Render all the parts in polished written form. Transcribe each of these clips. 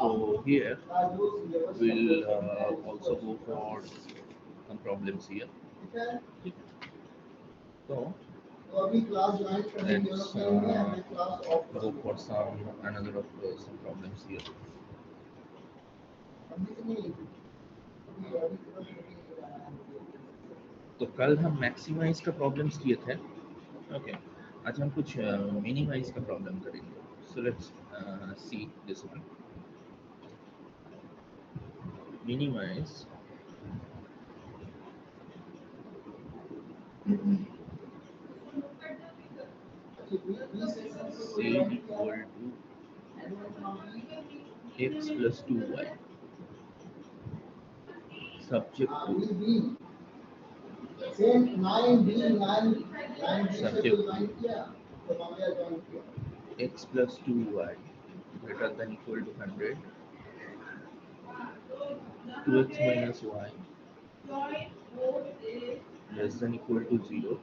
So here we'll also go for some problems here. So let's go for some another of some problems here. तो कल हम maximise का problems किए थे. Okay, आज हम कुछ मिनिमाइज का प्रॉब्लम करेंगे. So let's see this one. Minimize z equal to x plus 2y subject to x plus 2y greater than equal to 100, 2x minus y less than equal to 0,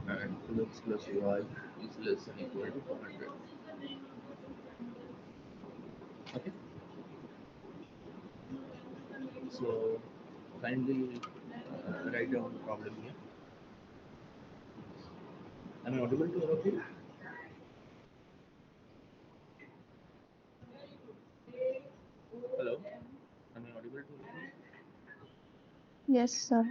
and 2x plus y is less than equal to 400. Okay, so kindly write down the problem here. Am I audible to all of you? Hello, am I audible to all of you? Yes, sir.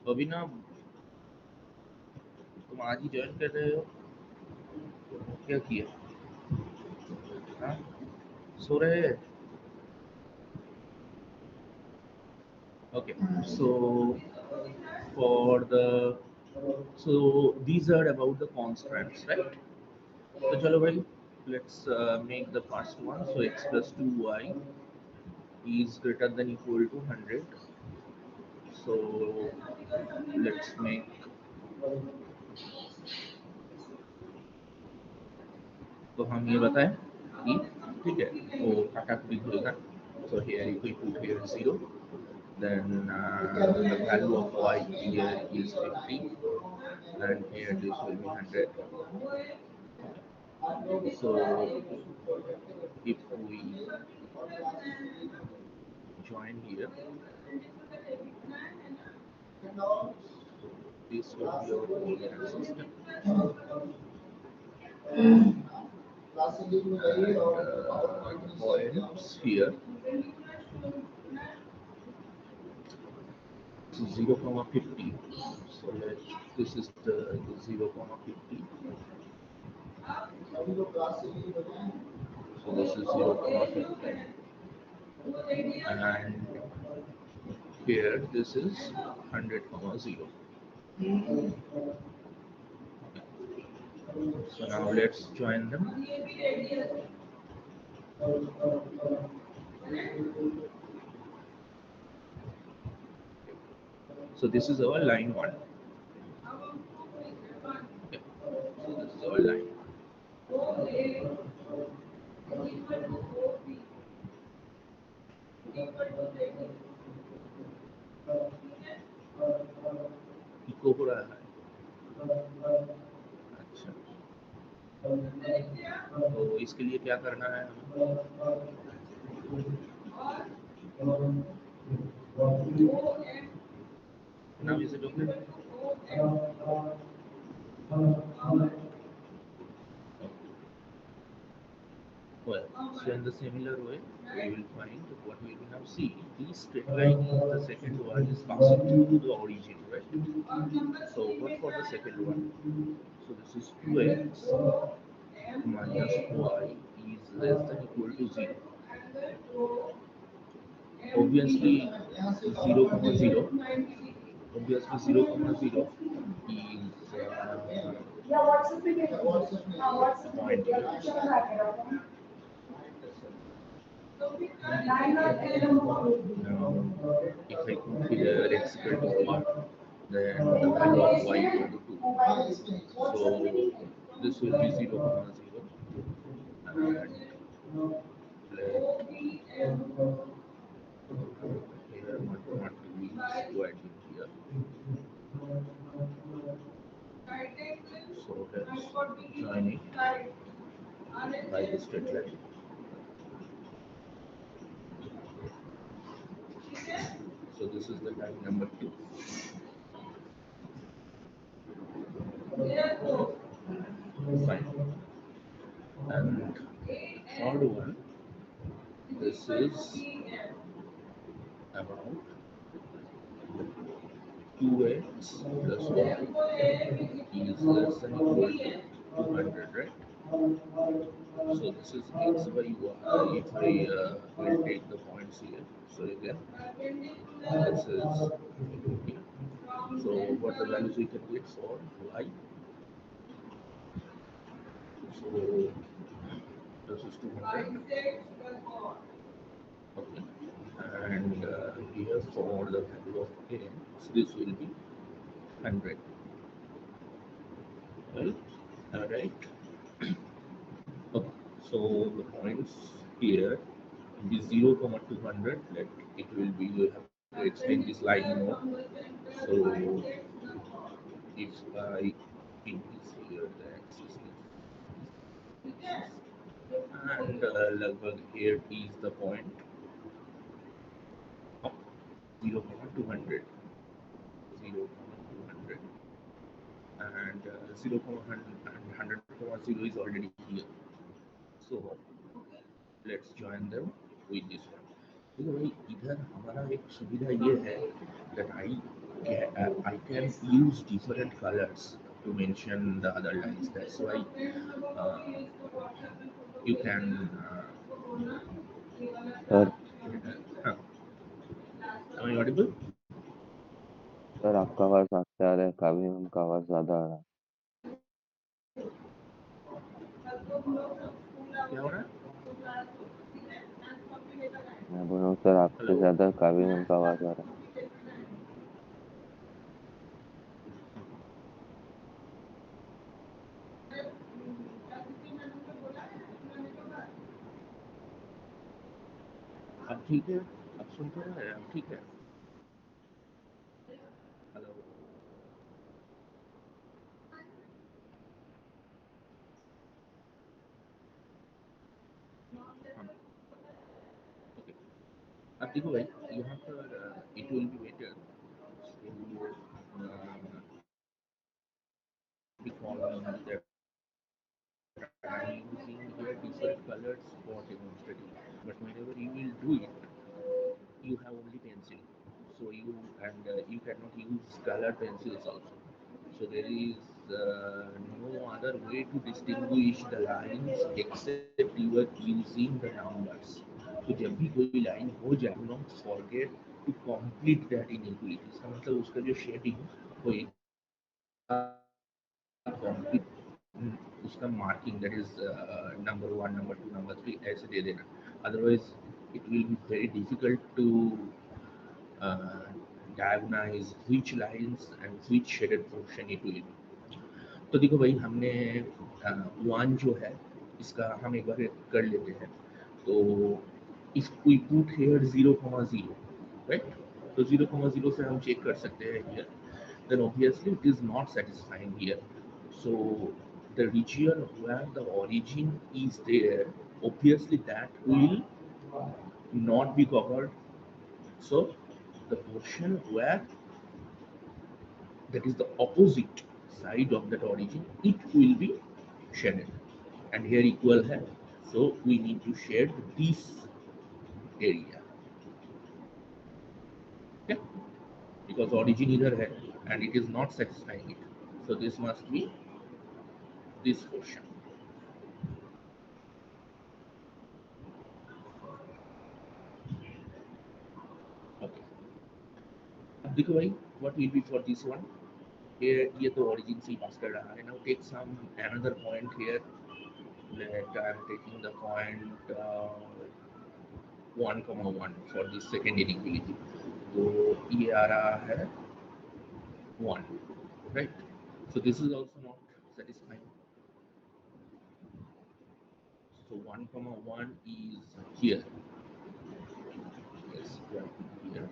So अभी ना तुम आज ही join कर रहे हो, क्या किया? हाँ, सो रहे हैं? Okay, so for the so these are about the constants, right? So chalo bhai, let's make the first one. So x plus 2y is greater than equal to 100. So let's make तो हम ये बताएं कि ठीक है वो काटाकुटी होगा. So here if we put here 0, then the value of y here is 50, and here this will be 100. So if we join here, this will be our coordinate system. Points here, so 0 comma 50. So this is the 0 comma 50. So this is 0 comma 50, and here this is 100 comma 0. So now let's join them. So this is our line 1. Okay. So this is our line 1. Eco हो रहा है. अच्छा, तो इसके लिए क्या करना है हमें? Now is it okay? Well, so in the similar way, we will find what we will now see. This straight line is the second one is passing through the origin, right? So what for the second one? So this is 2x minus y is less than equal to 0. obviously 0 comma 0, obviously 0 comma 0 is point here. Now, if I put here x equal to 3, then the value of y equal to 2. So this will be 0 comma 0, and let here 1 comma 2 is divided here. So let's join it by the straight line. So this is the line number 2. Fine. And third one, this is about 2x plus y is less than equal to 200, right? So this is x by y. If I will take the points here, so again, this is here. So what the values we can get for y? So this is 200. Okay. And here for the value of n, so this will be 100. Well, right. Okay. So the points here will be 0 comma 200. Let it will be, you have to extend this line more. So if I increase here the axis and लगभग here is the point of 0 comma 200, 0 comma 200, and 0 comma 100 comma 0 is already here. So let's join them with this one. देखो भाई इधर हमारा एक सुविधा ये है that I can use different colors to mention the other lines. That's why you can sir huh. Am I audible? Sir आपका आवाज आते आ रहा है, काव्य मैम का आवाज ज्यादा आ रहा है। क्या हो रहा है? मैं बोल रहा हूँ सर आपसे हेलो. ज्यादा काव्य मैम का आवाज आ रहा अब ठीक है? अब सुनते हैं? अब ठीक है? हेलो. हाँ. ओके. अब देखो भाई यहाँ पर it will be better be following that I'm using here different colors for demonstrating. But whenever you will do it, you have only pencil. So you cannot use color pencils also. So there is no other way to distinguish the lines except you are using the numbers. तो जब भी कोई line हो जाए, do not forget to complete that in equity. इसका मतलब उसका जो शेडिंग वो एक complete उसका marking that is number 1 number 2 number 3 ऐसे दे देना. Otherwise it will be very difficult to diagonalize which lines and which shaded portion it will be. तो देखो भाई हमने वन जो है इसका हम एक बार कर लेते हैं. तो if we put here 0,0, right? तो 0,0 से हम चेक कर सकते हैं here. Then obviously it is not satisfying here. So the region where the origin is there, obviously that will not be covered. So the portion where that is the opposite side of that origin, it will be shaded. And here equal है, so we need to shade this area. Okay? Because origin इधर है and it is not satisfying it. So this must be this portion. देखो भाई, what will be for this one? ये तो origin से ही पास कर रहा है. Now take some another point here. Let I am taking the point 1,1 for the second inequality. तो ये आ रहा है 1, right? So this is also not satisfying. So 1,1 is here. Yes, right here.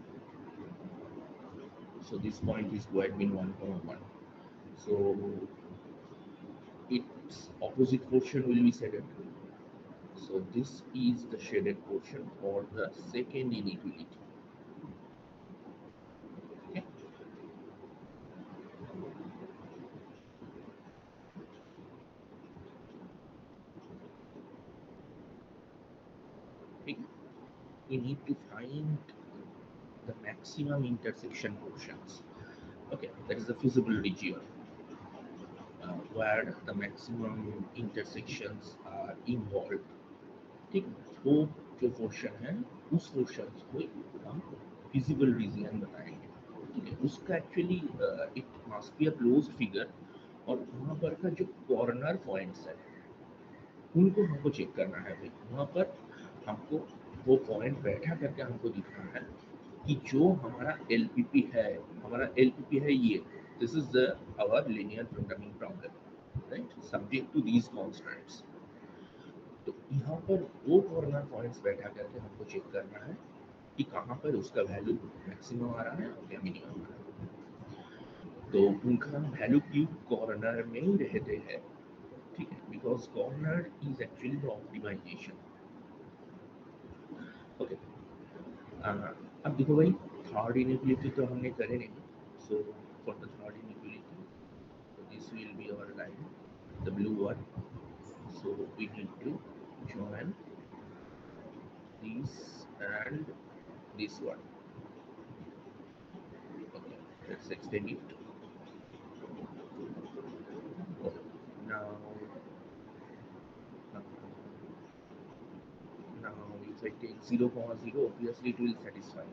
So this point is quite been 1,1. So its opposite portion will be shaded. So this is the shaded portion for the second inequality. Okay. Okay. We need to find the maximum intersection portions. Okay, that is the feasible region where the maximum intersections are involved. ठीक है, वो जो portion है उस portion को हम feasible region बताएंगे. ठीक है, उसका actually it must be a closed figure और वहाँ पर का जो कॉर्नर पॉइंट्स है उनको हमको चेक करना है भाई. वहाँ पर हमको वो पॉइंट बैठा करके हमको दिखना है कि जो हमारा LPP है, हमारा LPP है ये. This is the our linear programming problem, right, subject to these constants. तो यहाँ पर वो कॉर्नर पॉइंट्स बैठा करके हमको चेक करना है कि कहाँ पर उसका वैल्यू मैक्सिमम आ रहा है और क्या मिनिमम आ रहा है. तो उनका वैल्यू क्यों कॉर्नर में ही रहते हैं, ठीक है, because corner is actually the optimization. Okay, अब देखो भाई, थर्ड इनइक्वालिटी तो हमने करे नहीं. So for the third inequality, so this will be our line, the blue one. So we need to join this and this one. Okay, let's extend it. Okay, now now if I take 0, 0, obviously it will satisfy,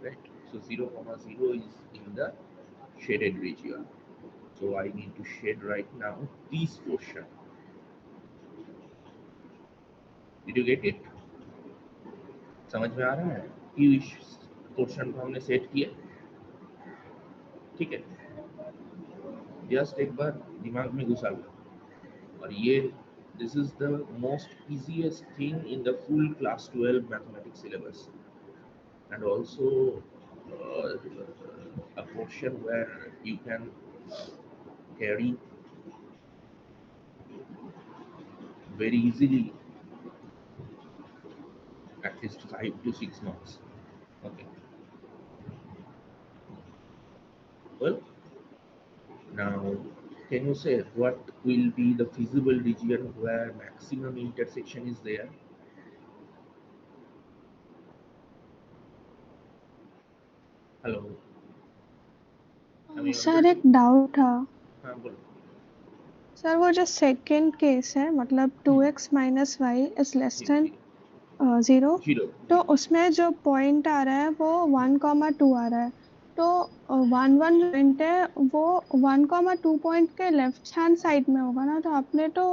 right? So 0, 0 is in the shaded region. So I need to shade right now this portion. Did you get it? समझ में आ रहा है कि इस portion को हमने set किया. ठीक है, जस्ट एक बार दिमाग में घुसा लो. और ये this is the most easiest thing in the full class 12 mathematics syllabus and also a portion where you can carry very easily at least 5 to 6 marks. Okay, well, now can you say what will be the feasible region where maximum intersection is there? Hello, am I sir audible to एक you? Doubt था. हाँ बोलो. Sir वो जो second case है, मतलब 2x minus y is less ठीक then ठीक. 0, जीरो तो जीरो. उसमें जो पॉइंट आ रहा है वो 1,2 आ रहा है. तो 1 1 पॉइंट है वो 1,2 पॉइंट के लेफ्ट हैंड साइड में होगा ना. तो आपने तो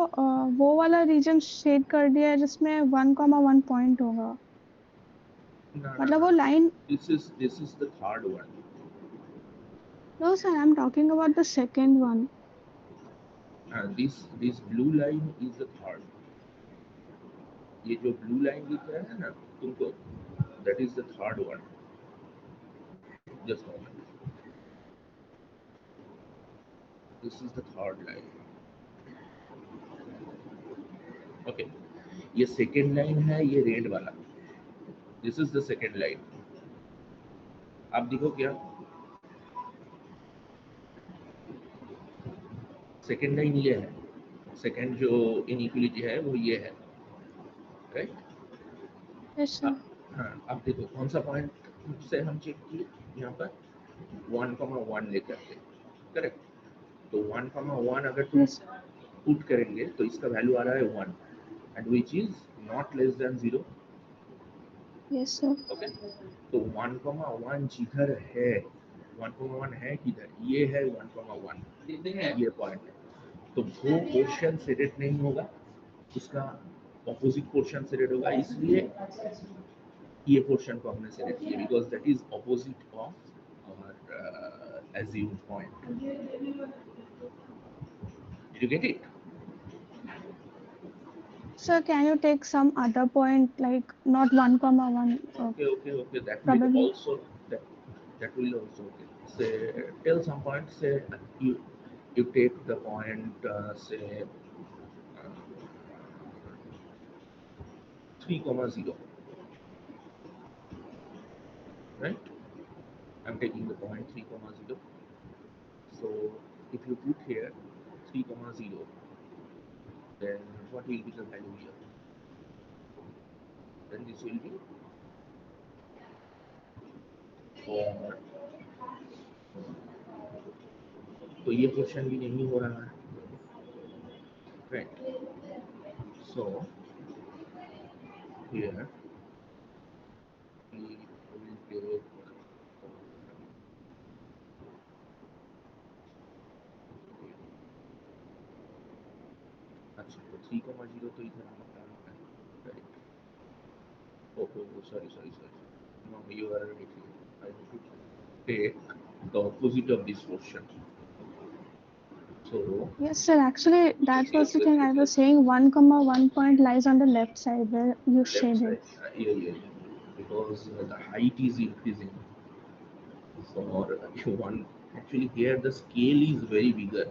वो वाला रीजन शेड कर दिया है जिसमें 1,1 पॉइंट होगा. No, no, मतलब no, वो no. Line. This is the third one. No sir, I am talking about the second one. This blue line is the third. ये जो blue line दिख रहा है ना तुमको, that is the third one. Just a moment. This is the third line. Okay. ये second line है, ये red वाला. This is the second line. आप देखो क्या, second line ये है. Second जो inequality है वो ये है, right? Yes sir. हाँ, अब देखो कौन सा पॉइंट से हम चेक किए यहाँ पर 1,1 लेकर के, करेक्ट. तो 1,1 अगर तुम यस पुट करेंगे तो इसका वैल्यू आ रहा है 1 and which is not less than 0. Yes sir. Okay, तो 1,1 जिधर है 1,1 है किधर, ये है 1,1, ये पॉइंट है। तो वो पोर्शन सेलेक्ट नहीं होगा, उसका ऑपोजिट पोर्शन सेलेक्ट होगा, इसलिए ये पोर्शन को हमने सेलेक्ट किया, because that is opposite of our assumed point. Did you get it? Sir, can you take some other point like not 1,1? Okay. That will Probably. also that will also okay. Say tell some point. Say you you take the point. Say 3,0, right? I'm taking the point 3,0. So if you put here 3,0, then what will be the value here? Then this will be for, तो ये question भी नहीं हो रहा है, right? So here we will take, अच्छा तो 3,0 तो इधर आता है, right? Oh, sorry. No, you are right here. I have to take the opposite of this portion. So Yes, sir. Actually, that was the thing I was yes. saying. 1,1 point lies on the left side where you Left shaded. side, yeah. Because the height is increasing. For one, actually here the scale is very bigger.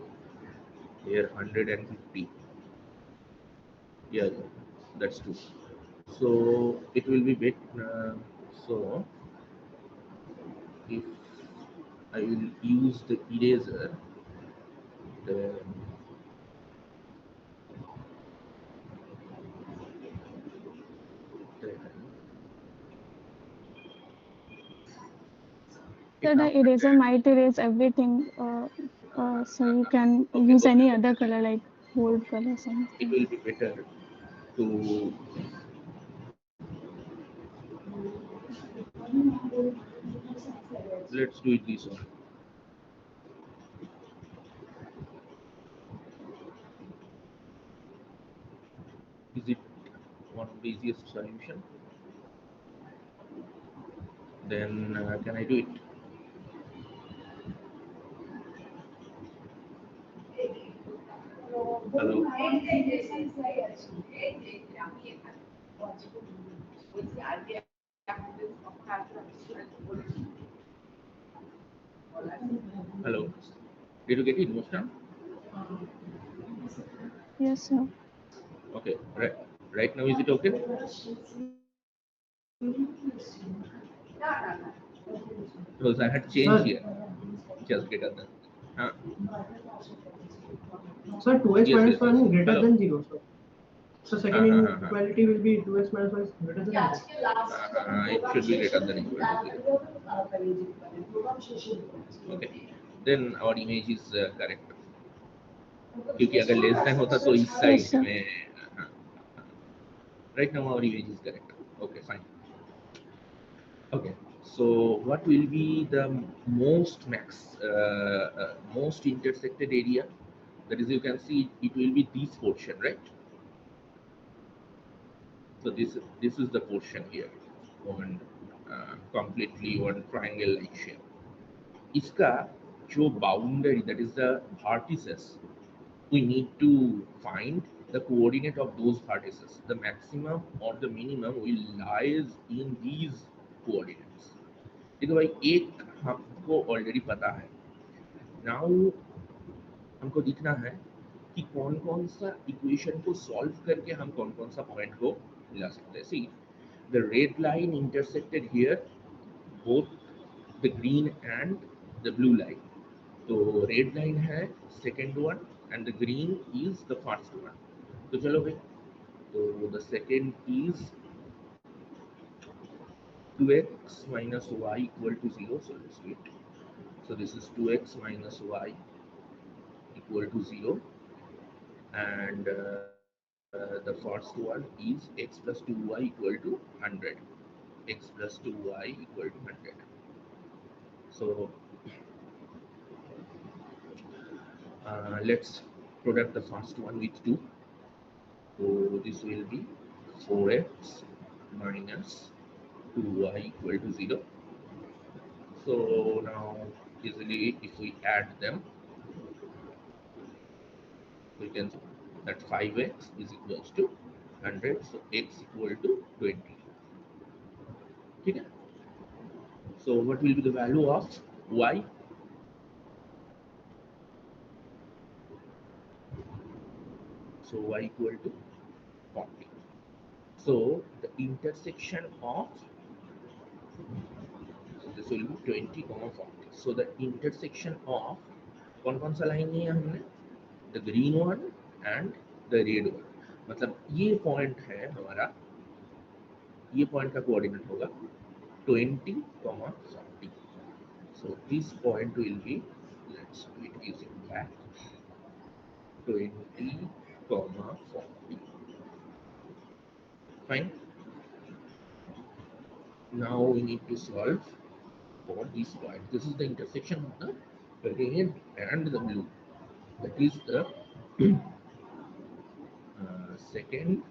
Here 150. Yeah, that's true. So it will be bit. So if I will use the eraser, then then So it now the eraser contains. might erase everything. So you can Okay, use any okay. other color like gold color, It something. will be better to, let's do it this one. Is it one of the easiest solution? Then can I do it? Hello. Hello. Did you get it, Muskan? Yes, sir. Okay. Right now is it okay? Because I had changed Sir, here. Just get done. Uh, sir, 2x minus yes. 1 is greater Hello. than 0, sir. So second inequality will be 2x minus 1 is greater than 0. It should be greater than equal to 0. Okay. Then our image is correct. क्योंकि अगर less than होता तो इस Yes, side sir. में, right now our image is correct, okay fine. Okay, so what will be the most intersected area? That is, you can see it will be this portion, right? So this is the portion here, one completely one triangle like shape. इसका जो boundary, that is the vertices, we need to find the coordinate of those vertices. The maximum or the minimum will lies in these coordinates. देखो भाई, एक हमको already पता है. Now हमको दिखना है कि कौन कौन सा इक्वेशन को सॉल्व करके हम कौन कौन सा पॉइंट को मिला सकते हैं. See the red line intersected here both the green and the blue line. तो रेड लाइन है second one and the green is the first one. तो चलो भाई, तो the second is 2x minus y equal to 0. So let's do it. So this is 2x minus y equal to 0, and the first one is x plus 2y equal to 100. X plus 2y equal to 100. So let's product the first one with 2. So this will be 4x minus 2y equal to 0. So now easily if we add them, we can see that 5x is equals to 100. So x equal to 20. Okay. So what will be the value of y? So y equal to 40. So the intersection of, so this will be 20 comma 40. So the intersection of कौन सा line लिया हमने, the green one and the red one, मतलब ये point है हमारा, ये point का कोऑर्डिनेट होगा 20 comma 40. So this point will be, let's do it using that, 20 comma 40. Fine. Now we need to solve for this point. This is the intersection of the red and the blue. That is the second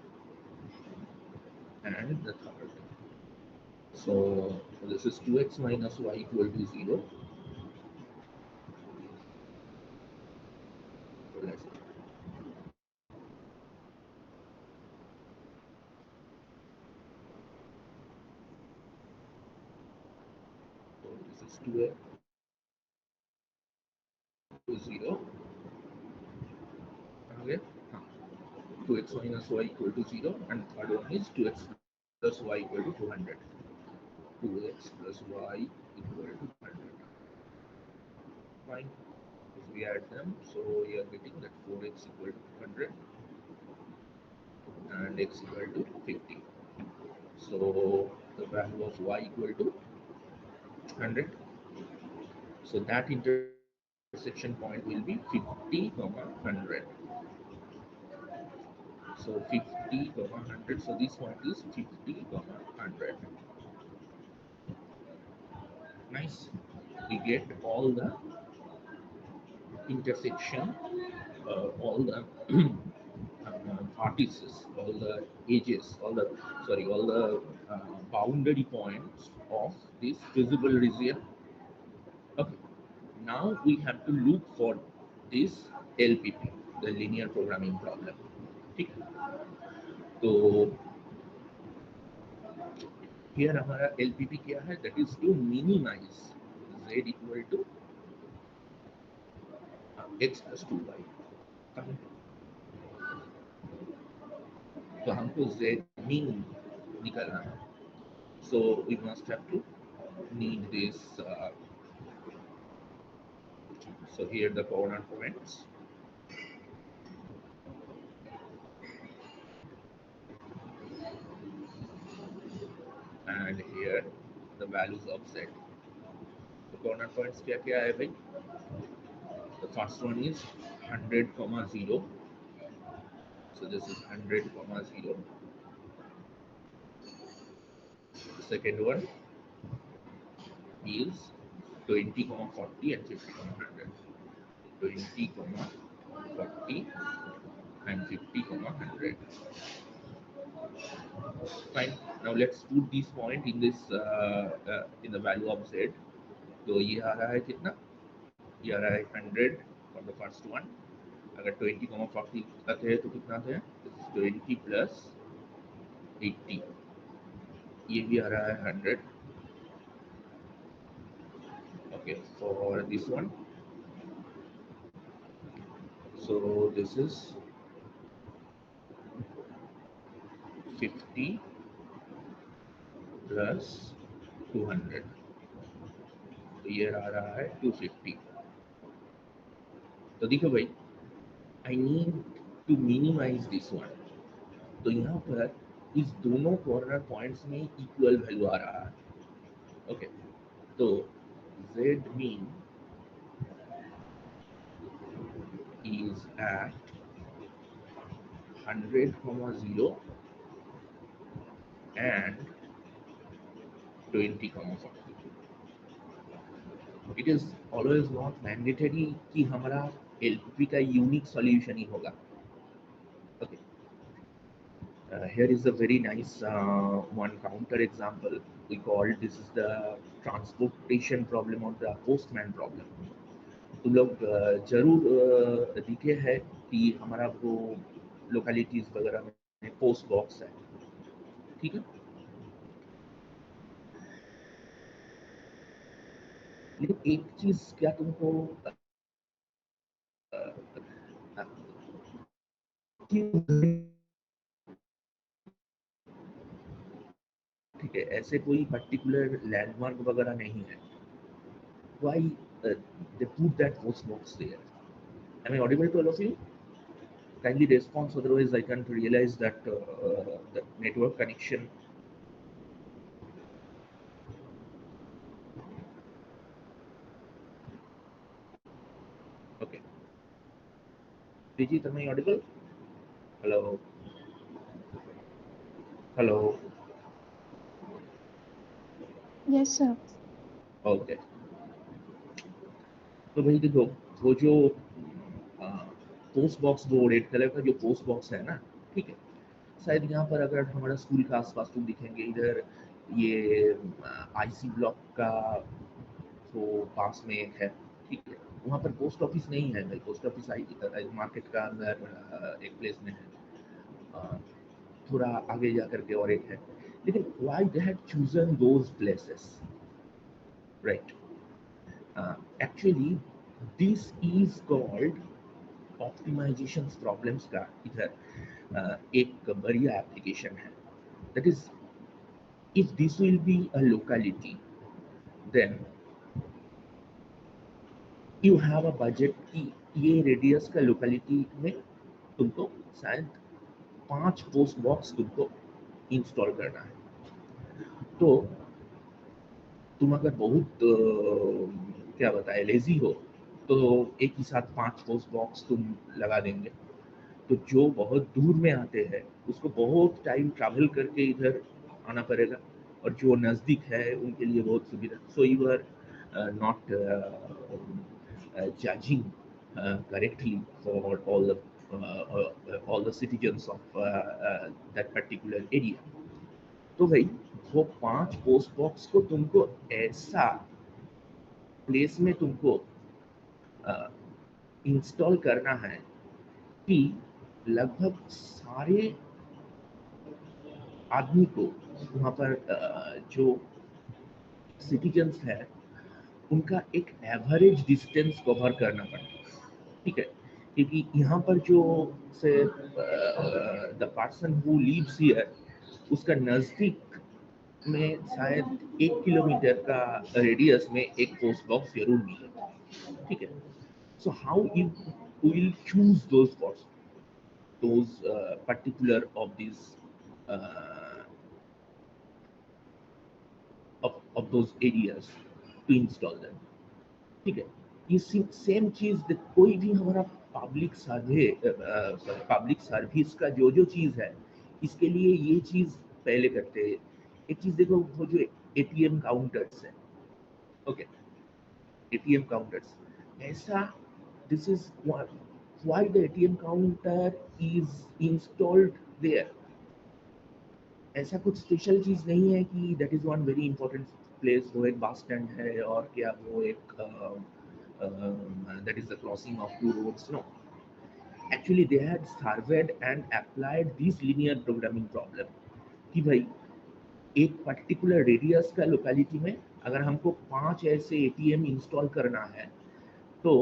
and the third. So this is 2x minus y equal to 0. So let's, so this is 2x to 0. Okay. 2x minus y equal to 0, and third one is 2x plus y equal to 200. 2x plus y equal to 200. Fine. If we add them, so we are getting that 4x equal to 200 and x equal to 50. So the value of y equal to 100. So that intersection point will be 50 comma 100. So 50 comma 100. So this point is 50 comma 100. Nice. We get all the intersection, all the vertices, all the edges, all the boundary points of this visible region. Okay. Now we have to look for this LPP, the linear programming problem. ठीक, तो here हमारा LPP क्या है? That is to minimize z equal to x plus 2y. तो हमको z min निकालना है. So we must have to need this. So here the corner points. And here the values of z. The corner points क्या क्या है भाई? The first one is 100 comma 0. So this is 100 comma 0. The second one is 20 comma 40 and 50 comma 100. 20 comma 40 and 50 comma 100. Fine. Now let's put this point in this in the value of z. तो ये आ रहा है कितना? ये आ रहा है 100 for the first one. अगर 20 comma 40 का थे तो कितना थे? 20 plus 80. ये भी आ रहा है 100. Okay, for this one, so this is 50 plus 200. तो ये आ रहा है 250. तो देखो भाई, I need to minimize this one. तो यहाँ पर इस दोनों कॉर्नर पॉइंट्स में इक्वल वैल्यू आ रहा है. ओके, तो z mean is at 100 comma 0 and 20 comma 40. It is always not mandatory कि हमारा एलपीपी का यूनिक सॉल्यूशन ही होगा. Okay, here is a very nice one counter example. We call this is the transportation problem or the postman problem. तुम लोग जरूर दिखे है कि हमारा वो लोकेलिटीज वगैरह में पोस्ट बॉक्स है, ठीक है. लेकिन एक चीज क्या तुमको ठीक है, ऐसे कोई पर्टिकुलर लैंडमार्क वगैरह नहीं है. Why they put that post box there? Am I audible to all of you? Kindly response, otherwise I can't realize that the network connection. Okay. Dijit, am I audible? Hello? Hello? Yes, sir. Okay. तो भाई देखो, वो जो post box, वो red colour का जो post box है ना, ठीक है, शायद यहाँ पर अगर हमारा स्कूल के आसपास तुम दिखेंगे, इधर ये आईसी ब्लॉक का तो पास में एक है, ठीक है. वहाँ पर पोस्ट ऑफिस नहीं है भाई. पोस्ट ऑफिस आई मार्केट का अंदर एक प्लेस में है, अ, थोड़ा आगे जा करके और एक है. लेकिन why they have chosen those places, right? Actually this is called optimization problems का इधर एक बढ़िया एप्लीकेशन है. That is, if this will be a locality, then you have a budget कि ये रेडियस का लोकेलिटी में तुमको शायद 5 पोस्ट बॉक्स तुमको इंस्टॉल करना है. तो तुम अगर बहुत क्या बताए लेजी हो, तो एक ही साथ 5 पोस्ट बॉक्स तुम लगा देंगे. तो जो बहुत दूर में आते हैं उसको बहुत टाइम ट्रैवल करके इधर आना पड़ेगा, और जो नज़दीक है उनके लिए बहुत सुविधा. So you are not judging correctly for all the citizens of that particular area. तो भाई वो 5 पोस्ट बॉक्स को तुमको ऐसा प्लेस में तुमको इंस्टॉल करना है कि लगभग सारे आदमी को वहाँ पर जो सिटीजन्स है उनका एक एवरेज डिस्टेंस कवर करना पड़ता है, ठीक है. क्योंकि यहाँ पर जो से the person who lives here, उसका नज़दीक में शायद 1 किलोमीटर का रेडियस में एक पोस्ट बॉक्स जरूर मिलेगा, ठीक है. So how you will choose those particular of these of those areas to install them, ठीक है. ये सेम चीज कोई भी हमारा पब्लिक सर्वे पब्लिक सर्विस का जो जो चीज है, इसके लिए ये चीज पहले करते हैं. एक चीज देखो, वो जो एटीएम काउंटर्स है, ओके, एटीएम काउंटर्स ऐसा, this is why the ATM counter is installed there. ऐसा कुछ स्पेशल चीज नहीं है कि that is one very important place, वो एक बस स्टैंड है और क्या वो एक that is the crossing of two roads. No, actually they had surveyed and applied this linear programming problem कि भाई एक पर्टिकुलर रेडियस का लोकेलिटी में अगर हमको 5 ऐसे एटीएम इंस्टॉल करना है, तो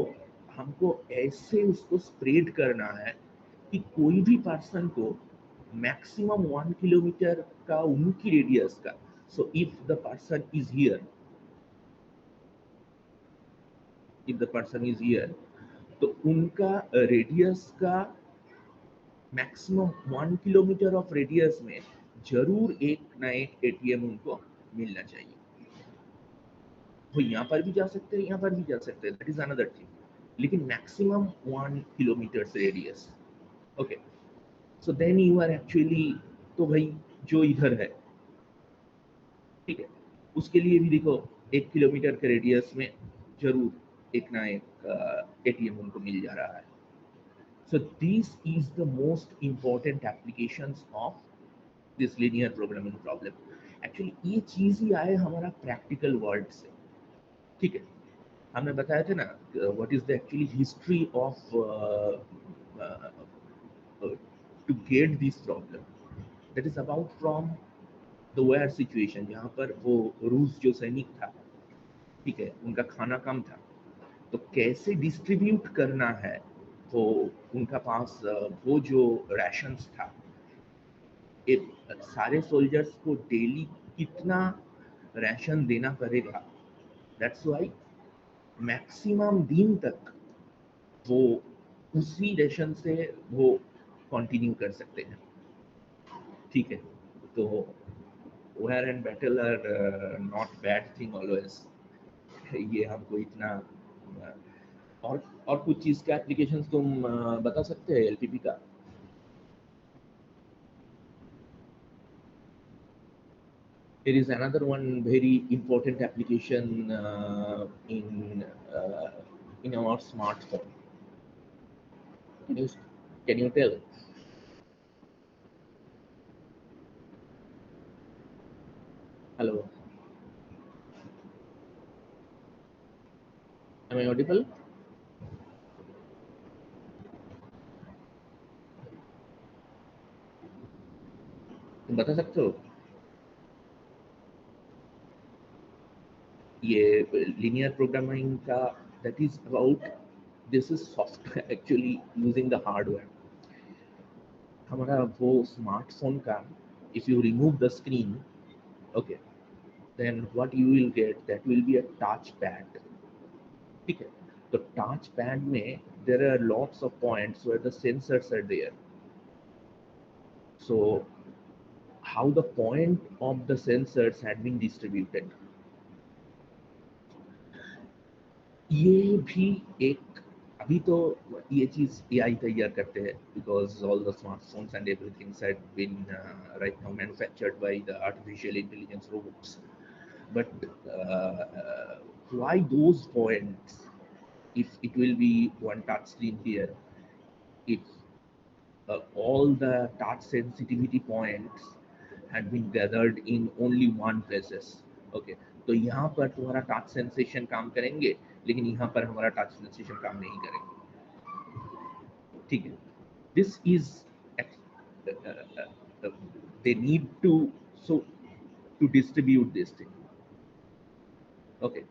हमको ऐसे उसको स्प्रेड करना है कि कोई भी पर्सन को मैक्सिमम 1 किलोमीटर का उनकी रेडियस का. So if the person is here, if the person is here, तो उनका रेडियस का मैक्सिमम 1 किलोमीटर ऑफ रेडियस में जरूर एक ना एक एटीएम उनको मिलना चाहिए. वो यहाँ पर भी जा सकते हैं, यहाँ पर भी जा सकते हैं, दैट इज अनदर थिंग. लेकिन maximum 1 kilometre radius, okay. So then you are actually, तो भाई जो इधर है, ठीक है, उसके लिए भी देखो 1 किलोमीटर के रेडियस में जरूर एक ना एक एटीएम उनको मिल जा रहा है. So this is the most important applications of this linear programming problem. Actually ये चीज ही आए हमारा प्रैक्टिकल वर्ल्ड से. ठीक है, हमने बताया था ना what is the actually history of to get this problem. That is about from the war situation जहाँ पर वो रूस जो सैनिक था, ठीक है, उनका खाना कम था, तो कैसे डिस्ट्रीब्यूट करना है वो उनका पास वो जो राशंस था, एक सारे सोल्जर्स को डेली कितना राशन देना पड़ेगा. दैट्स व्हाई मैक्सिमम दिन तक वो उसी रेशन से वो कंटिन्यू कर सकते हैं. ठीक है, तो war and battle are not bad thing always. ये हमको इतना और कुछ चीज का एप्लीकेशंस तुम बता सकते हैं एलपीपी का. There is another one very important application in our smartphone. Can you can you tell? Hello, am I audible? तुम बता सकते हो ये linear programming का that is about this is software actually using the hardware. हमारा वो smartphone का if you remove the screen, okay, then what you will get, that will be a touch pad. ठीक है, तो टच पैड में there are lots of points where the sensors are there. So how the point of the sensors had been distributed, ये भी एक अभी तो ये चीज एआई तैयार करते हैं because all the smartphones and everything had been right now manufactured by the artificial intelligence robots. But why those points, if it will be one touch screen here, if all the touch sensitivity points had been gathered in only one places. Okay, तो यहाँ पर तुम्हारा touch sensation काम करेंगे लेकिन यहाँ पर हमारा टच सेंसेशन काम नहीं करेंगे. ठीक है, this is they need to so to distribute this thing. Okay,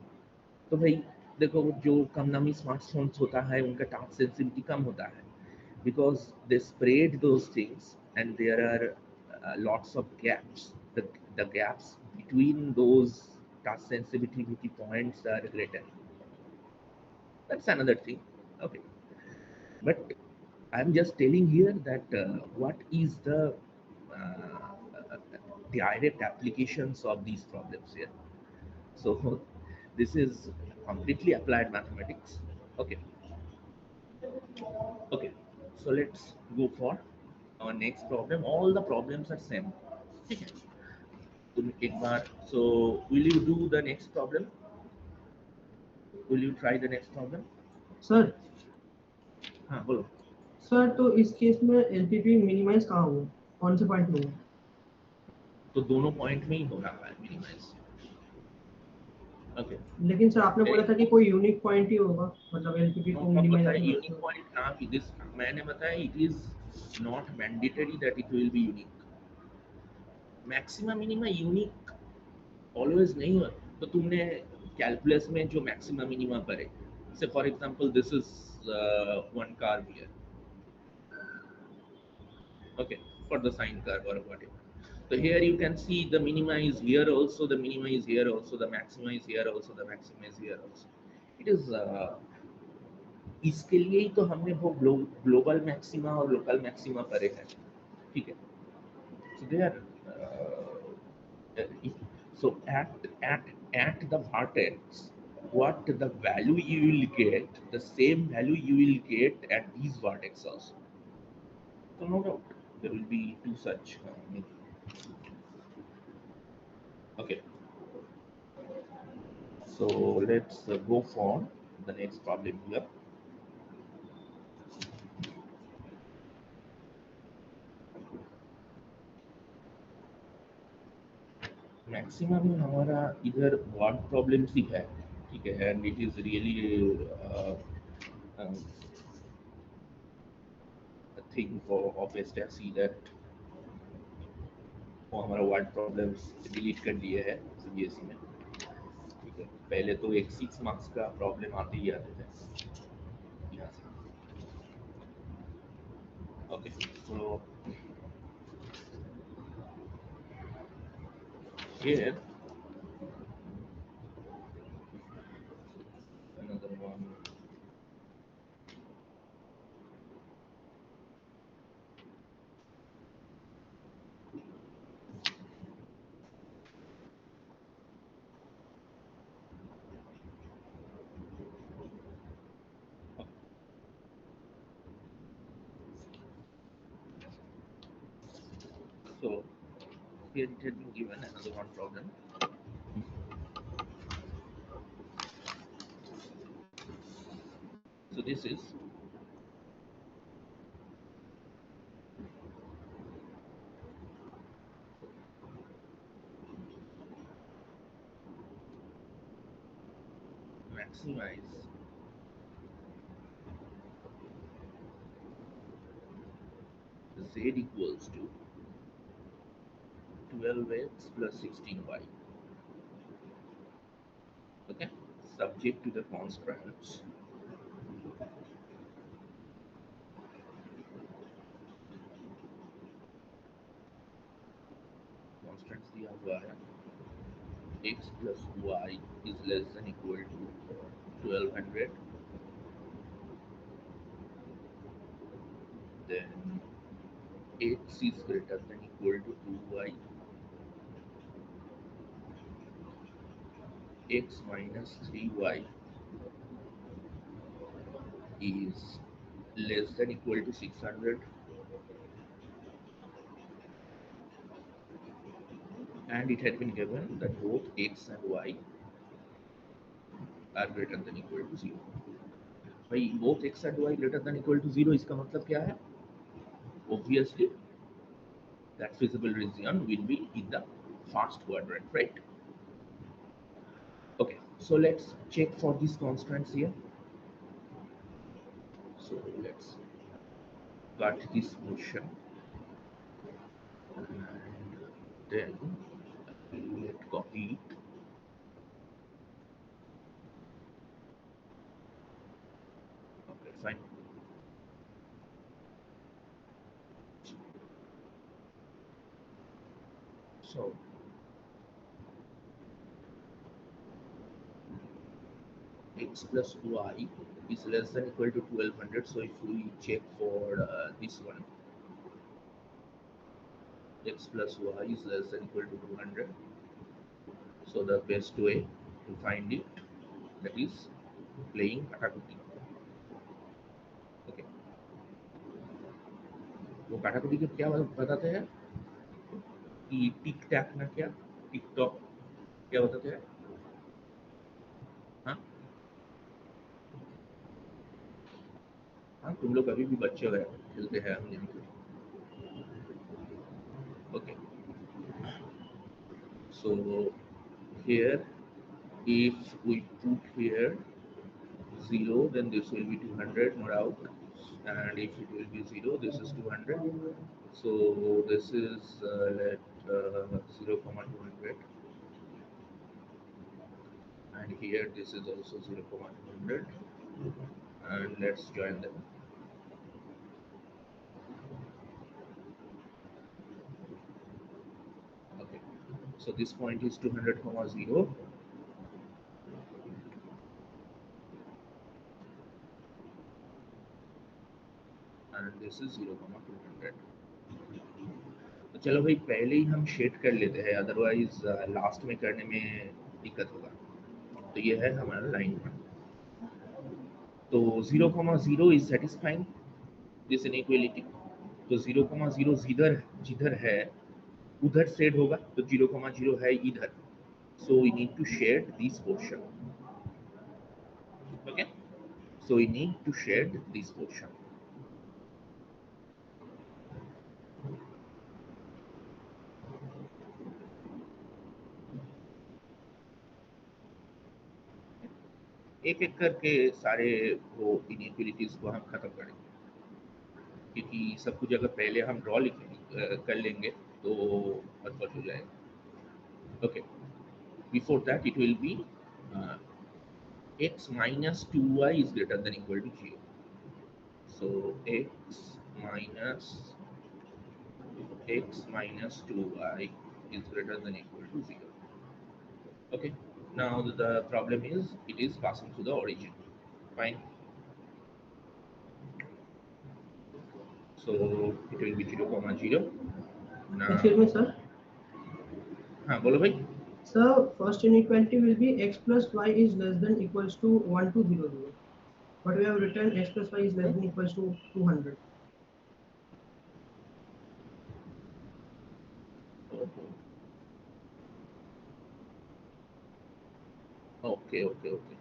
तो भाई देखो जो कम नामी स्मार्टफोन्स होता है उनका टच सेंसिटिविटी कम होता है because they spread those things and there are lots of gaps. The gaps between those touch sensitivity points are greater. That's another thing. Okay, but I'm just telling here that what is the direct applications of these problems here. So this is completely applied mathematics. Okay, okay, so let's go for our next problem. All the problems are same. ठीक है, तुम एक बार, so will you do the next problem? Will you try the next problem? Sir हाँ बोलो. Sir तो इस case में LPP minimise कहाँ होगा, कौन से पॉइंट में होगा? तो दोनों पॉइंट में ही हो रहा है मिनिमाइज. ओके, लेकिन सर आपने बोला था कि कोई यूनिक पॉइंट ही होगा, मतलब एलपीपी को मिनिमाइज यूनिक पॉइंट ना भी दिस मैंने बताया it is not mandatory that it will be unique. Maxima minima unique always नहीं हो. तो तुमने कैलकुलस में जो मैक्सिमा मिनिमा करे, से for example this is one car here. Okay, for the sine curve or whatever. So here you can see the minima is here also, the minima is here also, the maxima is here also, the maxima is here also. It is इसके लिए ही तो हमने वो global maxima और local maxima पढ़े हैं. ठीक है, so they are so at the vertex, what the value you will get, the same value you will get at these vertex also. So no doubt there will be two such okay, so So let's go for the next problem here. Maximum हमारा इधर word problems ही है, ठीक है, and it is really a thing for obvious to see that वो हमारा word problems delete कर दिए हैं सीबीएसई में, ठीक है। पहले तो एक 6 मार्क्स का प्रॉब्लम आते ही आते थे यहाँ से। Okay, so here another one. So here it has been given another one problem. So this is maximize z equals to 12x plus 16y. Okay, subject to the constraints. Constraints दिया हुआ है x plus y is less than equal to 1200, then x is greater than equal to 2y, x minus 3y is less than equal to 600, and it had been given that both x and y are greater than equal to 0. भाई both x and y greater than equal to 0 इसका मतलब क्या है? Obviously that feasible region will be in the first quadrant, right? Okay, so let's check for these constraints here. So let's cut this portion and then let's copy it. Okay, fine. So x plus y is less than equal to 1200. So if we check for this one, x plus y is less than equal to 200. So the best way to find it, that is playing काटाकुटी. Okay, वो काटाकुटी के क्या बताते हैं कि टिक टैक ना क्या tick tock क्या बताते हैं? हाँ हाँ, तुम लोग अभी भी बच्चे हो खेलते हैं हम गेम को. Okay, so here if we put here 0, then this will be 200, no doubt, and if it will be 0, this is 200. So this is let 0 comma 200, and here this is also 0 comma 200, and let's join them. Okay, so this point is 200 comma 0, and this is 0 comma 200. तो चलो भाई पहले ही हम shade कर लेते हैं, otherwise last में करने में दिक्कत होगा. तो ये है हमारा लाइन 1. तो 0,0 इज सेटिस्फाइंग दिस इनइक्वालिटी. तो 0,0 जिधर है उधर शेड होगा, तो 0,0 है इधर. So we need to shade this portion. Okay, so we need to shed this portion. एक एक करके सारे वो इनइक्वलिटीज को हम खत्म करेंगे, क्योंकि सब कुछ अगर पहले हम ड्रॉ कर लेंगे तो अटपट हो जाएगा. Okay, before that it will B x minus 2y is greater than equal to 0. So x minus 2y is greater than equal to 0. Okay, now the problem is it is passing to the origin. Fine. So it will be 0 comma 0. Now, Excuse me, sir. हाँ बोलो भाई. So first inequality will be x plus y is less than equals to 1 to 0 0. But we have written x plus y is less than equals to 200. Okay, okay, okay.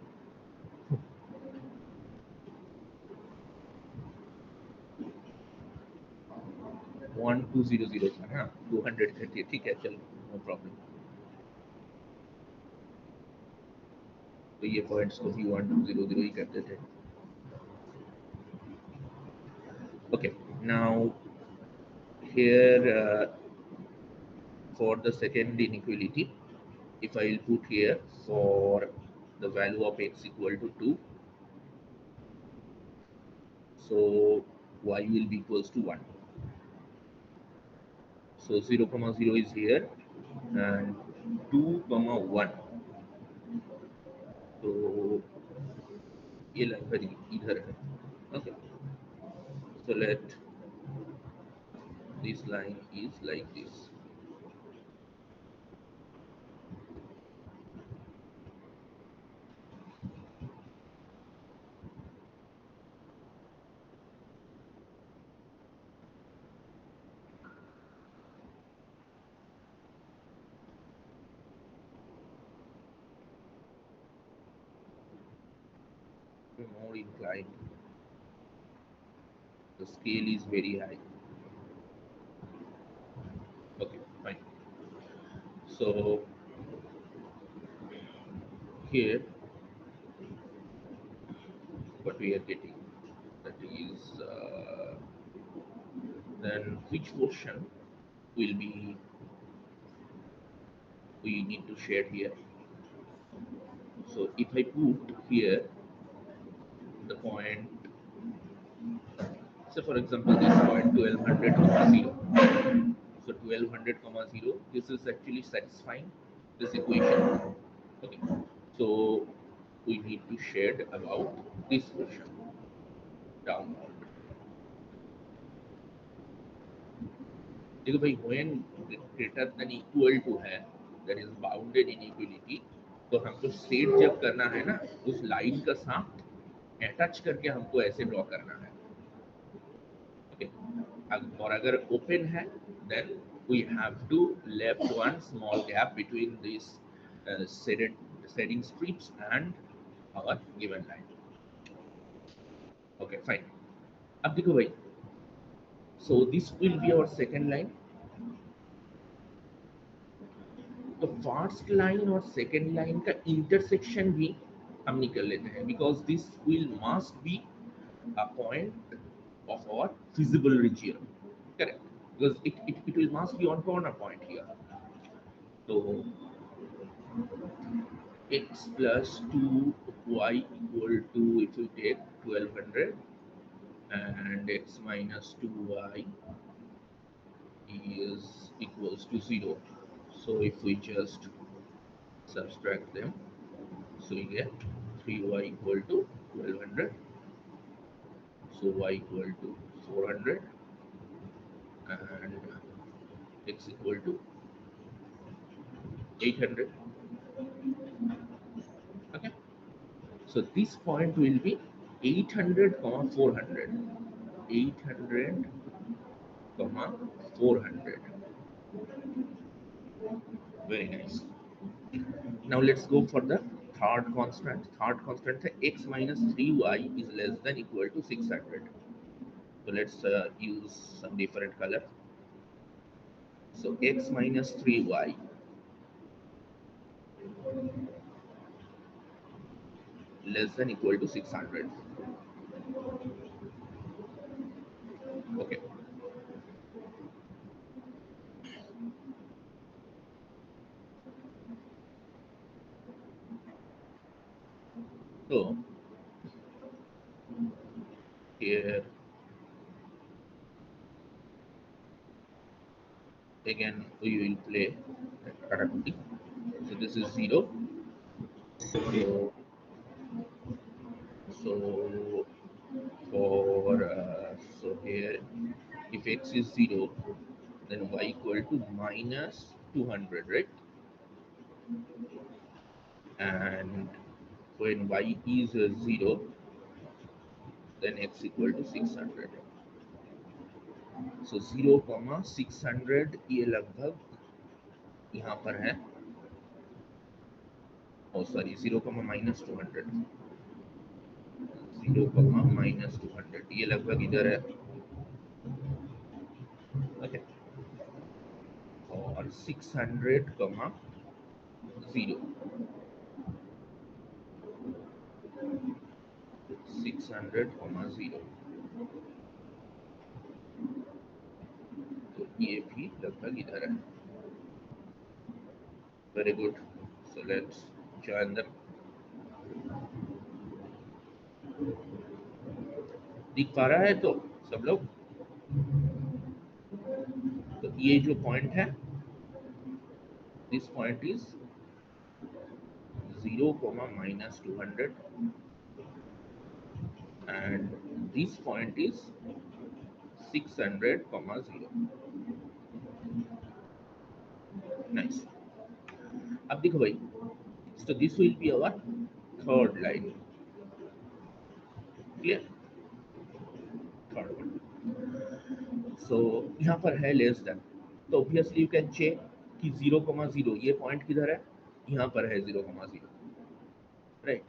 One two zero zero था ना, 230. ठीक है, चलो, no problem. तो ये points को भी 1200 ही करते थे. Okay, now here for the second inequality, if I will put here for the value of x equal to 2, so y will be equals to 1. So 0 comma 0 is here and 2 comma 1. So ये line इधर है. Okay, so let this line is like this. More inclined, the scale is very high. Okay, fine. So here what we are getting, that is then which portion will be we need to share here. So if I put here the point, so for example this point 1200 comma 0, so 1200 comma 0, this is actually satisfying this equation. Okay, so we need to shade about this portion downward. देखो भाई, when greater than equal to है, that is bounded inequality, तो हमको set जब करना है ना, उस लाइन का साथ अटैच करके हमको ऐसे ड्रॉ करना है. ओके, और अगर ओपन है then we have to left one small gap between these shading strips and our given line. Okay, fine. अब देखो भाई, so this will be our second line. तो फर्स्ट लाइन और सेकेंड लाइन का intersection भी हम निकल लेते हैं, because this will must be a point of our feasible region. Correct, because it will must be on corner point here. तो x plus 2y equal to, if you take 1200 and x minus 2y is equals to 0. So if we just subtract them, so we get 3y equal to 1200, so y equal to 400 and x equal to 800. Okay, so this point will be 800 comma 400, 800 comma 400. Very nice. Now let's go for the third constant है x minus 3y is less than equal to 600. So let's use some different color. So x minus 3y less than equal to 600. Okay. So here again we will play Karakuti. So this is 0. So, so for so here if x is 0 then y equal to minus 200, right? And when y is 0 then x equal to 600. So 0,600 ये लगभग यहाँ पर है, oh sorry 0, minus 200, 0, minus 200 ये लगभग इधर है. Okay. और 600, 0, 600, 0, तो ये भी लगभग इधर है. Very good. So let's join them. दिख पा रहा है तो सब लोग? तो ये जो पॉइंट है, this point is 0, minus 200 and this point is 600, 0. Nice. अब देखो भाई, so this will be our third line. Clear? Third one. So यहाँ पर है less than, तो obviously you can check कि 0, 0 ये point किधर है? यहाँ पर है 0, 0, right?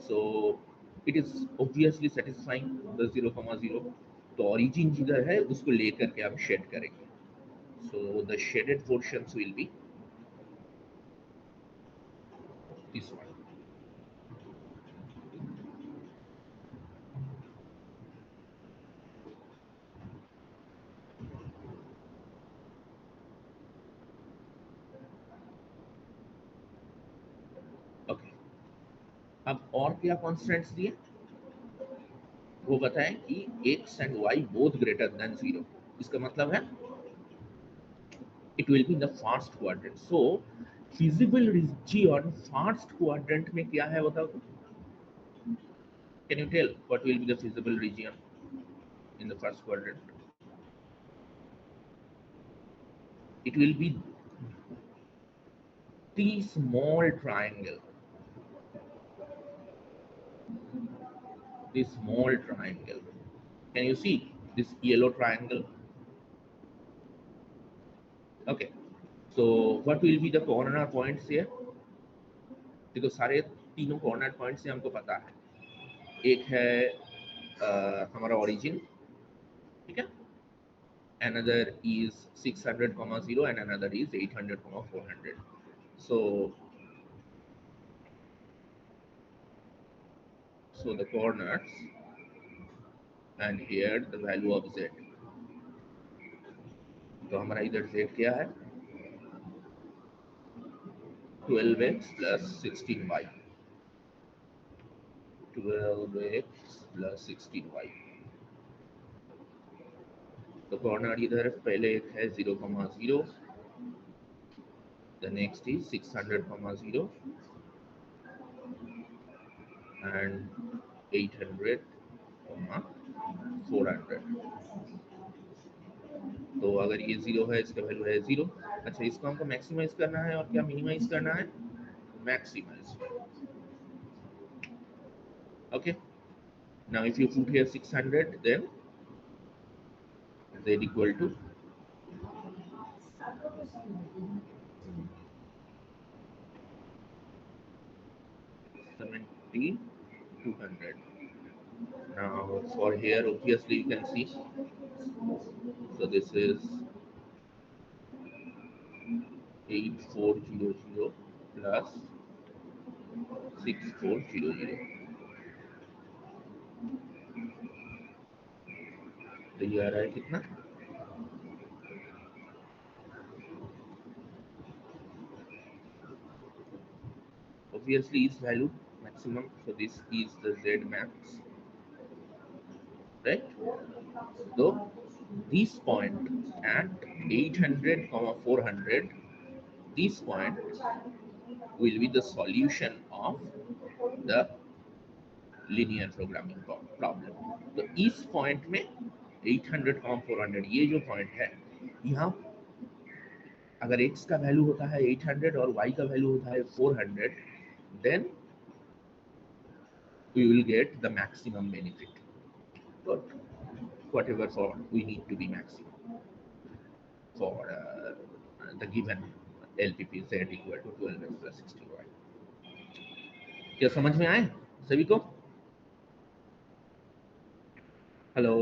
So it is obviously satisfying the 0, 0. तो origin जिधर है उसको लेकर के हम shed करेंगे. So the shaded portions will be this one. Okay. अब और क्या कॉन्स्टेंट्स दिए वो बताएं कि x and y both greater than 0. इसका मतलब है it will be in the first quadrant. So feasible region first quadrant में क्या है बताओ तो? Can you tell what will be the feasible region in the first quadrant? It will be the small triangle. This small triangle. Can you see this yellow triangle? Okay. So what will be the corner points here? देखो सारे तीनों corner point से हमको पता है. एक है हमारा ओरिजिन, ठीक है? Another is 600, 0 and another is 800, 400. So the corners and here the value of z. तो हमारा इधर z क्या है? 12x plus 16y. 12x plus 16y. तो कॉर्नर इधर पहले एक है 0, 0. The next is 600, 0 and 800, 400. तो अगर ये 0 है, इसका वैल्यू है 0. अच्छा, इसको हमको मैक्सिमाइज करना है और क्या मिनिमाइज करना है? Maximise. Okay. Now if you put here 600, then z equal to 70 200. Now for here obviously you can see, so this is 8400 plus 6400, तो ये आ रहा है कितना, obviously is value maximum, so this is the Z max, right? So this point at 800 400, this point will be the solution of the linear programming problem. तो इस point में 800 400 ये जो पॉइंट है, यहाँ अगर x का वैल्यू होता है 800 और y का वैल्यू होता है 400, then we will get the maximum benefit. But whatever for we need to be maximum for the given LPP z equal to 12x plus 16y. क्या समझ में आए सभी को? हेलो,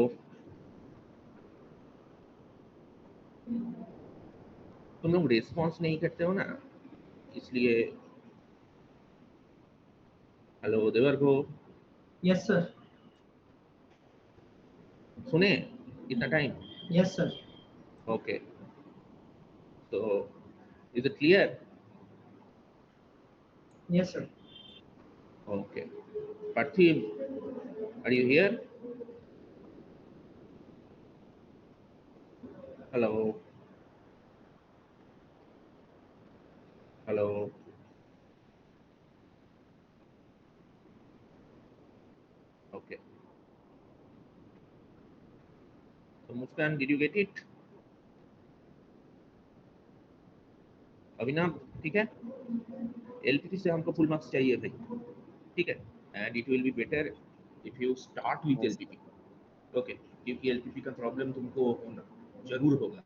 तुम लोग रिस्पॉन्स नहीं करते हो ना, इसलिए। हेलो देवर को Yes, sir. सुने इतना टाइम? Yes, sir. ओके, तो is it clear? Yes, sir. Okay, Parthiv, are you here? Hello hello, okay, तो Muskan, did you get it? Abhinav, ठीक है? एलपीपी से हमको फुल मार्क्स चाहिए भाई, ठीक है? And it will be better if you start with LPP, okay? क्योंकि एलपीपी का प्रॉब्लम तुमको होना जरूर होगा,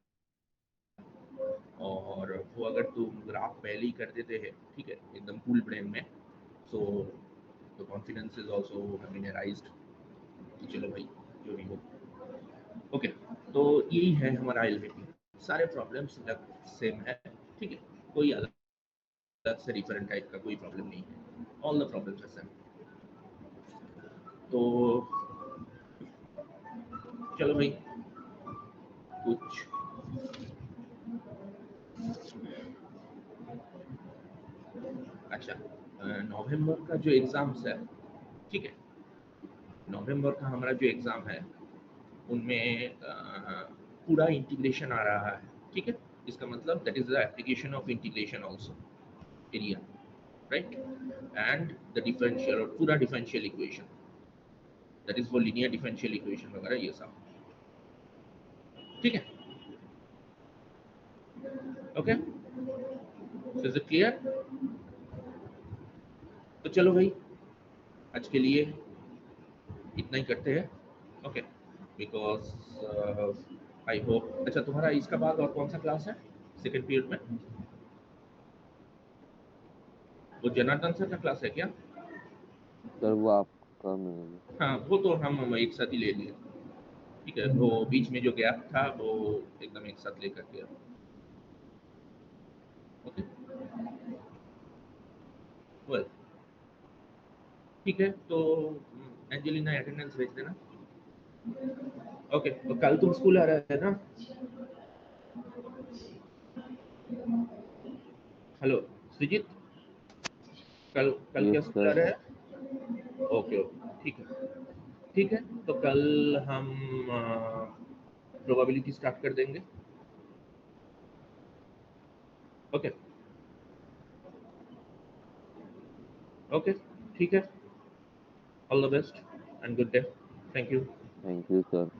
और वो अगर तुम ग्राफ पहले ही कर देते हैं, ठीक है, एकदम कूल ब्रेन में, so the confidence is also minimized कि चलो भाई जो भी हो, ओके? तो यही है हमारा एलपीपी, सारे प्रॉब्लम्स सेम है, ठीक है? कोई अलग से डिफरेंट टाइप का कोई प्रॉब्लम नहीं है, all the problems are same. तो चलो भाई, कुछ अच्छा, नवंबर का जो एग्जाम्स है, ठीक है, नवंबर का हमारा जो एग्जाम है उनमें पूरा इंटीग्रेशन आ रहा है, ठीक है? इसका मतलब that is the application of integration also area, right? And the differential, पूरा differential equation, that is for linear differential equation वगैरह ये सब, ठीक है? Okay, so is it clear? तो चलो भाई, आज के लिए इतना ही करते हैं, ओके? बिकॉज आई होप, अच्छा तुम्हारा इसका बाद और कौन सा क्लास है सेकेंड पीरियड में? वो जनार्दन सर का क्लास है क्या? सर वो आपका मिलेगा। हाँ, वो तो हम एक साथ ही ले लिए, ठीक है? वो बीच में जो गैप था वो एकदम एक साथ लेकर के, ओके? वेल, ठीक है, तो एंजेलिना अटेंडेंस भेज देना, ओके? तो कल तुम स्कूल आ रहे हैं ना? हेलो सृजित, कल कल क्या यस स्कूल आ सर। रहे हैं? ओके ओके, ठीक है, ठीक है, तो कल हम प्रोबेबिलिटी स्टार्ट कर देंगे, ओके? ओके, ठीक है, all the best and good day, thank you. Thank you sir.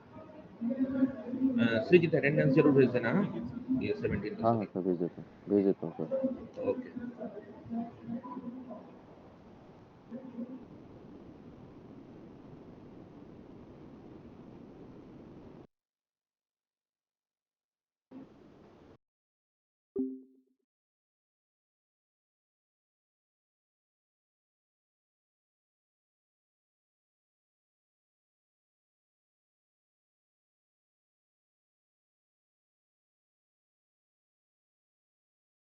सृजित अटेंडेंस जरूर भेज देना, हाँ? ये 17 का हाँ हाँ सभी, सर, भेज देता हूँ सर। ओके?